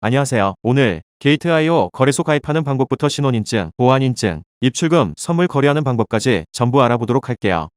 안녕하세요. 오늘 게이트.io 거래소 가입하는 방법부터 신원인증, 보안인증, 입출금, 선물 거래하는 방법까지 전부 알아보도록 할게요.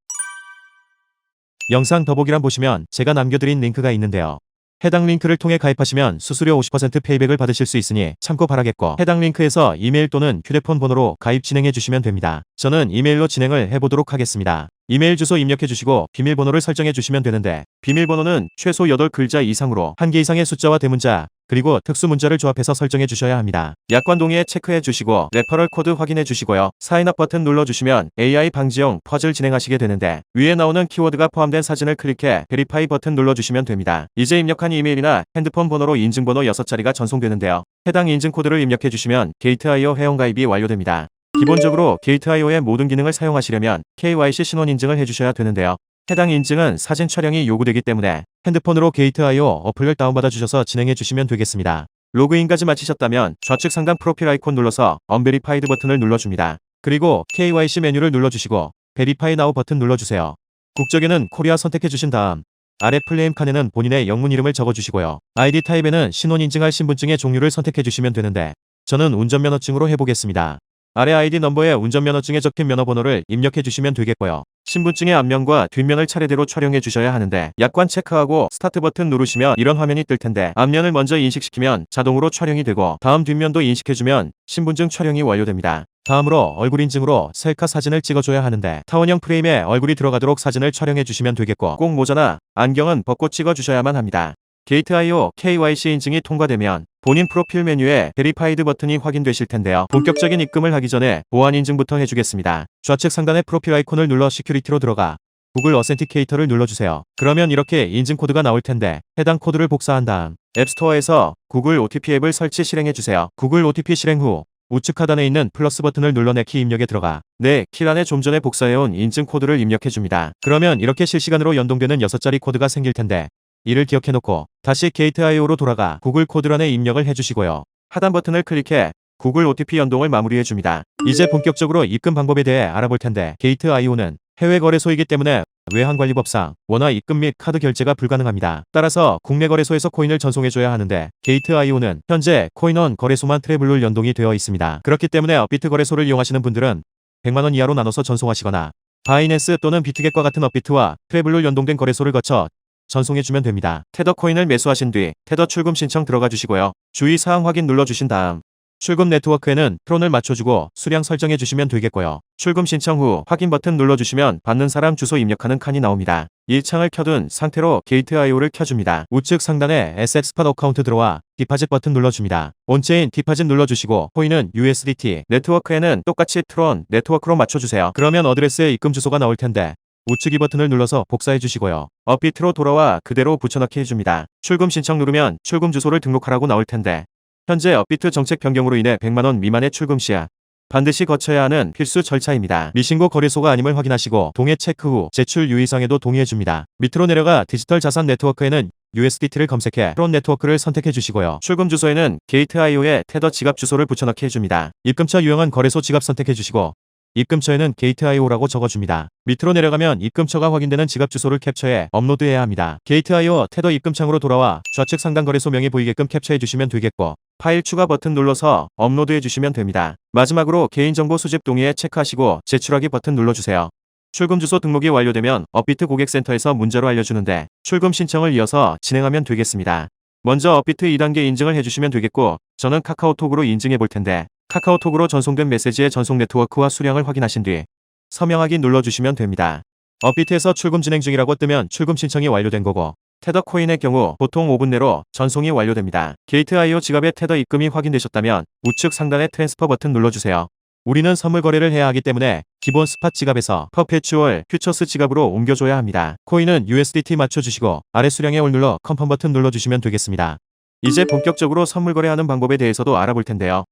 영상 더보기란 보시면 제가 남겨드린 링크가 있는데요. 해당 링크를 통해 가입하시면 수수료 50% 페이백을 받으실 수 있으니 참고 바라겠고, 해당 링크에서 이메일 또는 휴대폰 번호로 가입 진행해 주시면 됩니다. 저는 이메일로 진행을 해보도록 하겠습니다. 이메일 주소 입력해 주시고 비밀번호를 설정해 주시면 되는데, 비밀번호는 최소 8글자 이상으로 1개 이상의 숫자와 대문자, 그리고 특수 문자를 조합해서 설정해 주셔야 합니다. 약관 동의에 체크해 주시고 레퍼럴 코드 확인해 주시고요. 사인업 버튼 눌러주시면 AI 방지용 퍼즐 진행하시게 되는데, 위에 나오는 키워드가 포함된 사진을 클릭해 베리파이 버튼 눌러주시면 됩니다. 이제 입력한 이메일이나 핸드폰 번호로 인증번호 6자리가 전송되는데요. 해당 인증 코드를 입력해 주시면 게이트.io 회원가입이 완료됩니다. 기본적으로 게이트.io의 모든 기능을 사용하시려면 KYC 신원 인증을 해주셔야 되는데요. 해당 인증은 사진 촬영이 요구되기 때문에 핸드폰으로 게이트.io 어플을 다운받아 주셔서 진행해 주시면 되겠습니다. 로그인까지 마치셨다면 좌측 상단 프로필 아이콘 눌러서 언베리파이드 버튼을 눌러줍니다. 그리고 KYC 메뉴를 눌러주시고 베리파이 나우 버튼 눌러주세요. 국적에는 코리아 선택해 주신 다음 아래 플레임 칸에는 본인의 영문 이름을 적어주시고요. 아이디 타입에는 신원 인증할 신분증의 종류를 선택해 주시면 되는데, 저는 운전면허증으로 해보겠습니다. 아래 아이디 넘버에 운전면허증에 적힌 면허번호를 입력해 주시면 되겠고요. 신분증의 앞면과 뒷면을 차례대로 촬영해 주셔야 하는데, 약관 체크하고 스타트 버튼 누르시면 이런 화면이 뜰 텐데, 앞면을 먼저 인식시키면 자동으로 촬영이 되고, 다음 뒷면도 인식해주면 신분증 촬영이 완료됩니다. 다음으로 얼굴 인증으로 셀카 사진을 찍어줘야 하는데, 타원형 프레임에 얼굴이 들어가도록 사진을 촬영해 주시면 되겠고, 꼭 모자나 안경은 벗고 찍어주셔야만 합니다. 게이트.io KYC 인증이 통과되면 본인 프로필 메뉴에 베리파이드 버튼이 확인되실 텐데요. 본격적인 입금을 하기 전에 보안 인증부터 해주겠습니다. 좌측 상단의 프로필 아이콘을 눌러 시큐리티로 들어가 구글 어센티케이터를 눌러주세요. 그러면 이렇게 인증 코드가 나올 텐데, 해당 코드를 복사한 다음 앱스토어에서 구글 OTP 앱을 설치 실행해주세요. 구글 OTP 실행 후 우측 하단에 있는 플러스 버튼을 눌러 내 키 입력에 들어가 내 킬란에 좀 전에 복사해온 인증 코드를 입력해줍니다. 그러면 이렇게 실시간으로 연동되는 6자리 코드가 생길 텐데, 이를 기억해놓고 다시 게이트.io로 돌아가 구글 코드란에 입력을 해주시고요. 하단 버튼을 클릭해 구글 OTP 연동을 마무리해줍니다. 이제 본격적으로 입금 방법에 대해 알아볼 텐데, 게이트.io는 해외 거래소이기 때문에 외환관리법상 원화 입금 및 카드 결제가 불가능합니다. 따라서 국내 거래소에서 코인을 전송해줘야 하는데, 게이트.io는 현재 코인원 거래소만 트래블룰 연동이 되어 있습니다. 그렇기 때문에 업비트 거래소를 이용하시는 분들은 100만원 이하로 나눠서 전송하시거나 바이낸스 또는 비트겟과 같은 업비트와 트래블룰 연동된 거래소를 거쳐 전송해주면 됩니다. 테더 코인을 매수하신 뒤 테더 출금 신청 들어가 주시고요. 주의사항 확인 눌러주신 다음 출금 네트워크에는 트론을 맞춰주고 수량 설정해 주시면 되겠고요. 출금 신청 후 확인 버튼 눌러주시면 받는 사람 주소 입력하는 칸이 나옵니다. 이 창을 켜둔 상태로 게이트.io를 켜줍니다. 우측 상단에 에셋 스팟 어카운트 들어와 디파짓 버튼 눌러줍니다. 온체인 디파짓 눌러주시고 코인은 USDT, 네트워크에는 똑같이 트론 네트워크로 맞춰주세요. 그러면 어드레스에 입금 주소가 나올 텐데, 우측 이 버튼을 눌러서 복사해 주시고요. 업비트로 돌아와 그대로 붙여넣기 해줍니다. 출금 신청 누르면 출금 주소를 등록하라고 나올 텐데, 현재 업비트 정책 변경으로 인해 100만원 미만의 출금 시야 반드시 거쳐야 하는 필수 절차입니다. 미신고 거래소가 아님을 확인하시고 동의 체크 후 제출 유의사항에도 동의해줍니다. 밑으로 내려가 디지털 자산 네트워크에는 USDT를 검색해 트론 네트워크를 선택해 주시고요. 출금 주소에는 게이트.io의 테더 지갑 주소를 붙여넣기 해줍니다. 입금처 유형은 거래소 지갑 선택해 주시고 입금처에는 게이트.io라고 적어줍니다. 밑으로 내려가면 입금처가 확인되는 지갑 주소를 캡처해 업로드해야 합니다. 게이트.io 테더 입금창으로 돌아와 좌측 상단 거래소 명이 보이게끔 캡처해 주시면 되겠고, 파일 추가 버튼 눌러서 업로드해 주시면 됩니다. 마지막으로 개인정보 수집 동의에 체크하시고 제출하기 버튼 눌러주세요. 출금 주소 등록이 완료되면 업비트 고객센터에서 문자로 알려주는데, 출금 신청을 이어서 진행하면 되겠습니다. 먼저 업비트 2단계 인증을 해주시면 되겠고, 저는 카카오톡으로 인증해 볼 텐데, 카카오톡으로 전송된 메시지의 전송 네트워크와 수량을 확인하신 뒤 서명하기 눌러주시면 됩니다. 업비트에서 출금 진행 중이라고 뜨면 출금 신청이 완료된 거고, 테더 코인의 경우 보통 5분 내로 전송이 완료됩니다. 게이트.io 지갑에 테더 입금이 확인되셨다면 우측 상단의 트랜스퍼 버튼 눌러주세요. 우리는 선물 거래를 해야 하기 때문에 기본 스팟 지갑에서 퍼페추얼 퓨처스 지갑으로 옮겨줘야 합니다. 코인은 USDT 맞춰주시고 아래 수량에 올 눌러 컨펌 버튼 눌러주시면 되겠습니다. 이제 본격적으로 선물 거래하는 방법에 대해서도 알아볼 텐데요.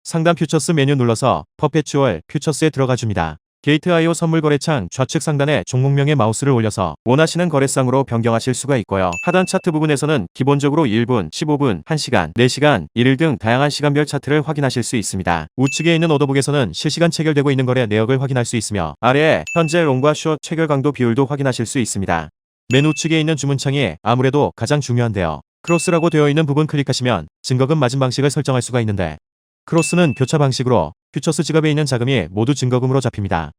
상단 퓨처스 메뉴 눌러서 퍼페추얼 퓨처스에 들어가 줍니다. 게이트.io 선물 거래창 좌측 상단에 종목명의 마우스를 올려서 원하시는 거래상으로 변경하실 수가 있고요. 하단 차트 부분에서는 기본적으로 1분, 15분, 1시간, 4시간, 1일 등 다양한 시간별 차트를 확인하실 수 있습니다. 우측에 있는 오더북에서는 실시간 체결되고 있는 거래 내역을 확인할 수 있으며, 아래에 현재 롱과 숏 체결 강도 비율도 확인하실 수 있습니다. 맨 우측에 있는 주문창이 아무래도 가장 중요한데요. 크로스라고 되어 있는 부분 클릭하시면 증거금 마진 방식을 설정할 수가 있는데 크로스는 교차 방식으로 퓨처스 지갑에 있는 자금이 모두 증거금으로 잡힙니다.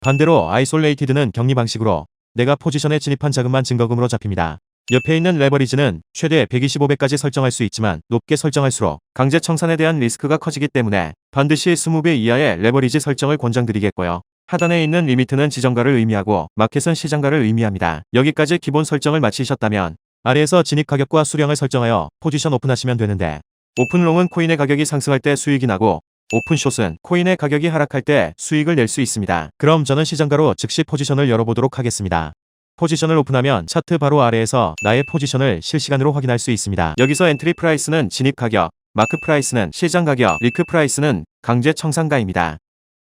반대로 아이솔레이티드는 격리 방식으로 내가 포지션에 진입한 자금만 증거금으로 잡힙니다. 옆에 있는 레버리지는 최대 125배까지 설정할 수 있지만 높게 설정할수록 강제 청산에 대한 리스크가 커지기 때문에 반드시 20배 이하의 레버리지 설정을 권장드리겠고요. 하단에 있는 리미트는 지정가를 의미하고 마켓은 시장가를 의미합니다. 여기까지 기본 설정을 마치셨다면 아래에서 진입 가격과 수량을 설정하여 포지션 오픈하시면 되는데 오픈롱은 코인의 가격이 상승할 때 수익이 나고 오픈숏은 코인의 가격이 하락할 때 수익을 낼 수 있습니다. 그럼 저는 시장가로 즉시 포지션을 열어보도록 하겠습니다. 포지션을 오픈하면 차트 바로 아래에서 나의 포지션을 실시간으로 확인할 수 있습니다. 여기서 엔트리 프라이스는 진입 가격, 마크 프라이스는 시장 가격, 리크 프라이스는 강제 청산가입니다.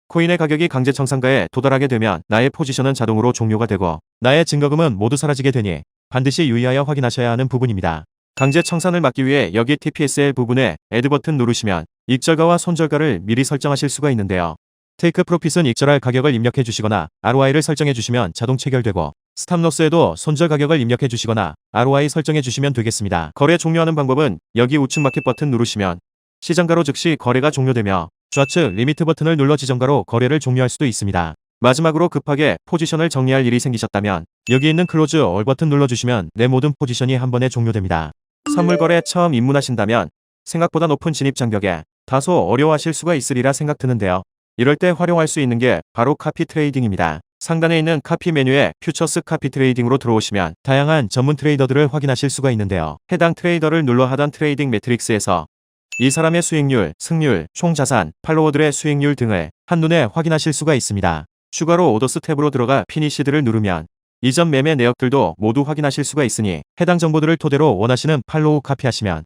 코인의 가격이 강제 청산가에 도달하게 되면 나의 포지션은 자동으로 종료가 되고 나의 증거금은 모두 사라지게 되니 반드시 유의하여 확인하셔야 하는 부분입니다. 강제 청산을 막기 위해 여기 TPSL 부분에 애드 버튼 누르시면 익절가와 손절가를 미리 설정하실 수가 있는데요. 테이크 프로핏은 익절할 가격을 입력해 주시거나 ROI를 설정해 주시면 자동 체결되고 스탑로스에도 손절 가격을 입력해 주시거나 ROI 설정해 주시면 되겠습니다. 거래 종료하는 방법은 여기 우측 마켓 버튼 누르시면 시장가로 즉시 거래가 종료되며 좌측 리미트 버튼을 눌러 지정가로 거래를 종료할 수도 있습니다. 마지막으로 급하게 포지션을 정리할 일이 생기셨다면 여기 있는 클로즈 올 버튼 눌러주시면 내 모든 포지션이 한 번에 종료됩니다. 선물 거래 처음 입문하신다면 생각보다 높은 진입 장벽에 다소 어려워하실 수가 있으리라 생각드는데요. 이럴 때 활용할 수 있는 게 바로 카피 트레이딩입니다. 상단에 있는 카피 메뉴에 퓨처스 카피 트레이딩으로 들어오시면 다양한 전문 트레이더들을 확인하실 수가 있는데요. 해당 트레이더를 눌러 하단 트레이딩 매트릭스에서 이 사람의 수익률, 승률, 총 자산, 팔로워들의 수익률 등을 한눈에 확인하실 수가 있습니다. 추가로 오더스 탭으로 들어가 피니시드를 누르면 이전 매매 내역들도 모두 확인하실 수가 있으니 해당 정보들을 토대로 원하시는 팔로우 카피하시면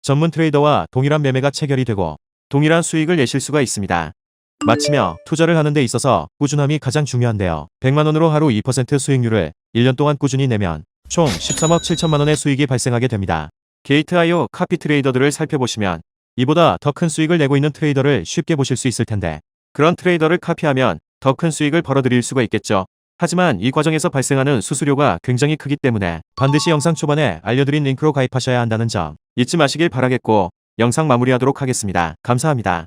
전문 트레이더와 동일한 매매가 체결이 되고 동일한 수익을 내실 수가 있습니다. 마치며 투자를 하는 데 있어서 꾸준함이 가장 중요한데요. 100만원으로 하루 2% 수익률을 1년 동안 꾸준히 내면 총 13억 7천만원의 수익이 발생하게 됩니다. 게이트.io 카피 트레이더들을 살펴보시면 이보다 더 큰 수익을 내고 있는 트레이더를 쉽게 보실 수 있을 텐데 그런 트레이더를 카피하면 더 큰 수익을 벌어들일 수가 있겠죠. 하지만 이 과정에서 발생하는 수수료가 굉장히 크기 때문에 반드시 영상 초반에 알려드린 링크로 가입하셔야 한다는 점 잊지 마시길 바라겠고 영상 마무리하도록 하겠습니다. 감사합니다.